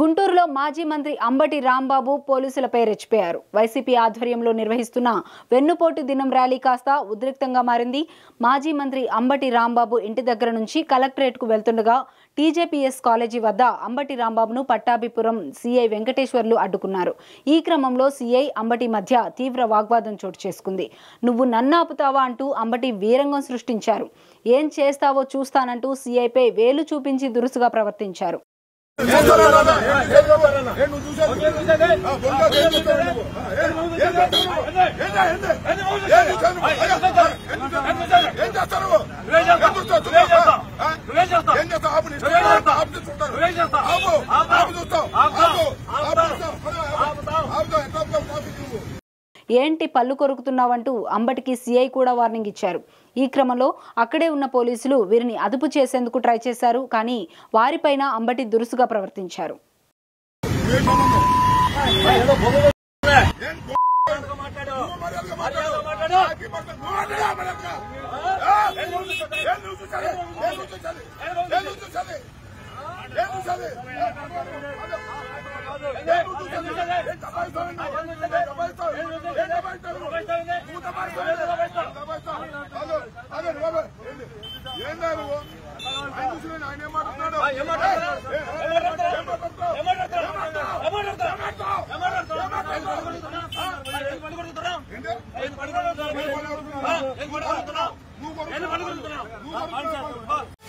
గుంటూరులో మాజీ మంత్రి అంబటి రాంబాబు పోలీసులపై రెచ్చిపోయారు. వైసీపీ ఆధ్వర్యంలో నిర్వహిస్తున్న వెన్నుపోటు దినం ర్యాలీ కాస్త ఉద్రిక్తంగా మారింది. మాజీ మంత్రి అంబటి రాంబాబు ఇంటి దగ్గర నుంచి కలెక్టరేట్కు వెళ్తుండగా టీజేపీఎస్ కాలేజీ వద్ద అంబటి రాంబాబును పట్టాభిపురం సీఐ వెంకటేశ్వర్లు అడ్డుకున్నారు. ఈ క్రమంలో సీఐ అంబటి మధ్య తీవ్ర వాగ్వాదం చోటు చేసుకుంది. నువ్వు నన్నాపుతావా అంటూ అంబటి వీరంగం సృష్టించారు. ఏం చేస్తావో చూస్తానంటూ సీఐపై వేలు చూపించి దురుసుగా ప్రవర్తించారు. ఏంటి పళ్ళు కొరుకుతున్నావంటూ అంబటికి సీఐ కూడా వార్నింగ్ ఇచ్చారు. ఈ క్రమంలో అక్కడే ఉన్న పోలీసులు వీరిని అదుపు చేసేందుకు ట్రై చేశారు. కానీ వారిపైన అంబటి దురుసుగా ప్రవర్తించారు. నువ్వు